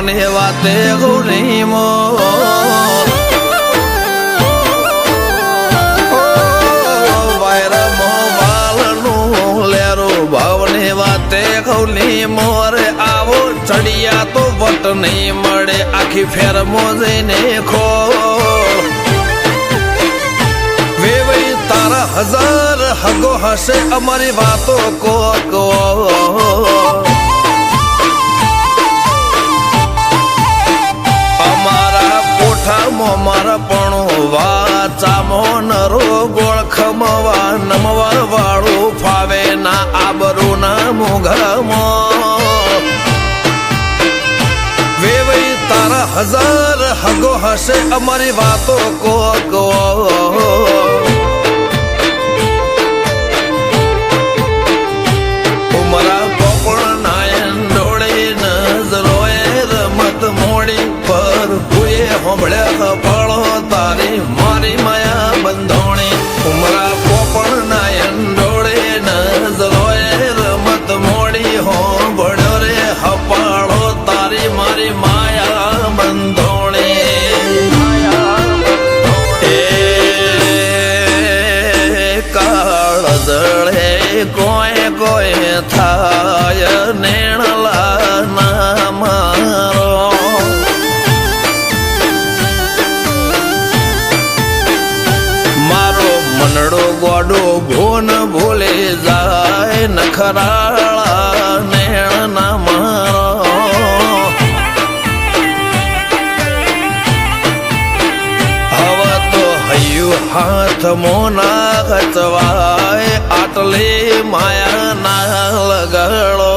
ભાવને વાતે ગૌરી મો ખૌલી મોરે આવો ચડિયા તો વટ નહીં મળે આખી ફેર મોજઈને ખો વેવઈ તારા હજાર હગો હશે અમારી વાતો કો અમારા કોઠામાં મારા પણ વાચામો નરો ગોળ ખમવા નમવા વાળું ફાવે ના આબરૂ ના મોઘામાં વેવઈ તારા હજાર હગો હશે અમારી વાતો કો ઉમરા પોપણ નાયન ડોળે નજરોએ રમત મોડી પર ભૂએ હોંભળ્યા ફળો તારી મારી માયા બંધોણી ઉમરા પોપણ નાયન ડોળે નજરોએ રમત મોડી હોંભળ્યો રે હપાળો તારી મારી માયા બંધોણી એ કાળ જળે કોઈ કોઈ થાય નેણલા ના મારો મારો મનડો ગોડો ભોન ભૂલે જાય નખરાળા નેણ ના મારો હવે તો હૈયું હાથ મોના ખચવાય આટલે માયા ના લગાડો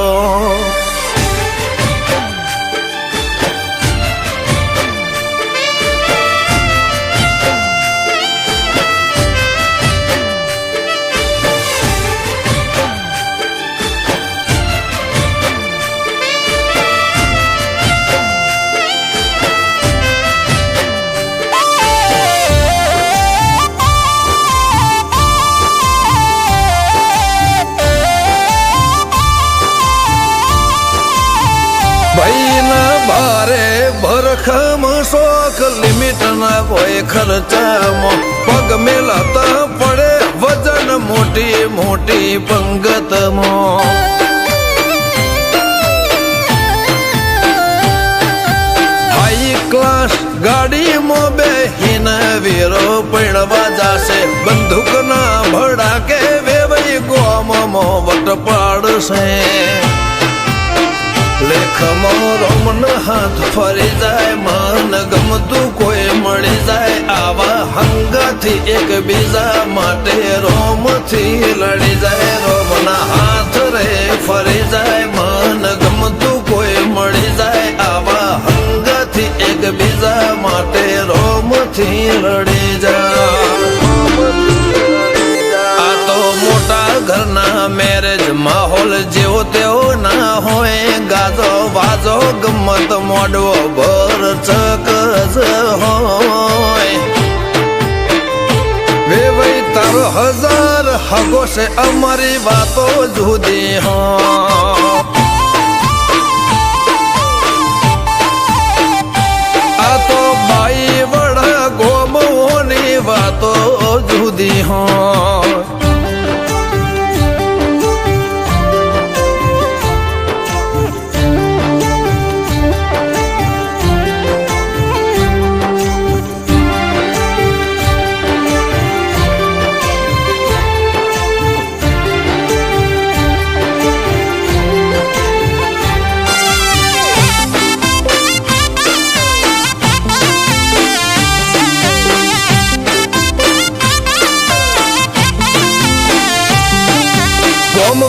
ભરખમ શોખ લિમિટ ના કોઈ ખર્ચામાં પગ મેલાતા પડે વજન મોટી મોટી પંગતમાં હાઈ ક્લાસ ગાડીમાં બેહીને વીરો પૈણવા જાશે બંદૂક ના ભડાકે વેવઈ ગોમમાં વટ પાડશે લેખમો રોમન હાથ ફરી જાય મન ગમતું કોઈ મળી જાય આવા હંગાથી એકબીજા માટે રોમથી લડી જાય રોમના હાથ રે ફરી જાય મન ગમતું કોઈ મળી જાય આવા હંગાથી એકબીજા માટે રોમથી લડી જાય આ તો મોટા ઘરના મેરેજ માહોલ જેવો તેવો ના હોય ગાજો વાજો ગમત મોડવો ભર ચકજ હોય વેવઈ તારો હજાર હગો છે અમારી વાતો જુદી હોય આ તો બાઈ વડા ગોમોની વાતો જુદી હોય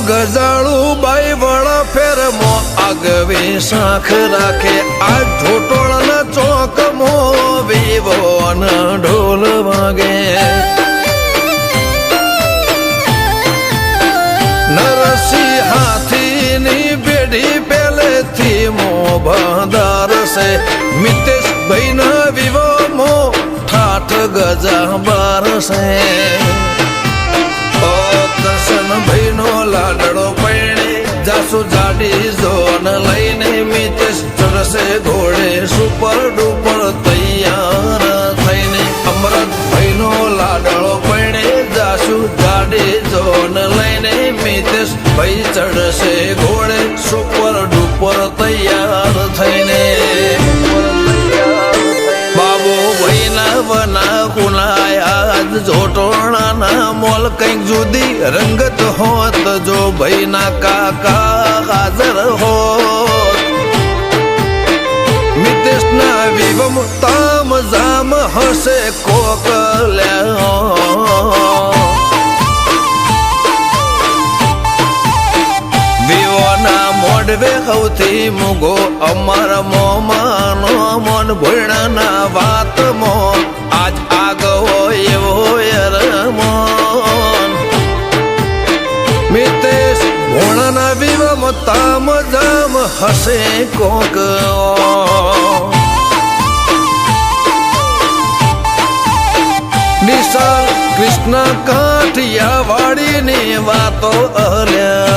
ગજાળું બાઈ વડા ફેરમો આગવી શાખ રાખે આ ઢોટોળના ચોકમો વિવો ઢોલ વાગે નરસિંહ હાથીની બેડી પેલેથી મો બાંધાર છે મિતેશ ભાઈ ના વિવો ઠાઠ ગજા બાર છે દર્શન ભાઈ નો લાડડો પૈણે જાસુ જાડી જોન લઈને મિતેશ ચરસે ઘોડે સુપર ડુપર તૈયાર થઈને અમરત ભાઈનો લાડળો પૈણે જાશું ગાડી જોન લઈને મિતેશ ભાઈ ચડશે ઘોડે સુપર ડુપર તૈયાર થઈને બાબુ ભાઈના વના કુનાયા જોટોણાના મોલ કંઈક જુદી રંગત હોત જો ભાઈના કાકા હાજર હોત મિતેશના વિવમ તામ જામ હશે કોકલ્યા વિવોના મોડવે સૌથી મુગો અમાર મોમાનો મોન ભોયણાના વાતમો આજ આગવો એવો રમોન મિતેશ ભોણાના વિવમ તામ જામ હશે કોક નિશાળ કૃષ્ણ કાઠિયા વાડીની વાતો અલ્યા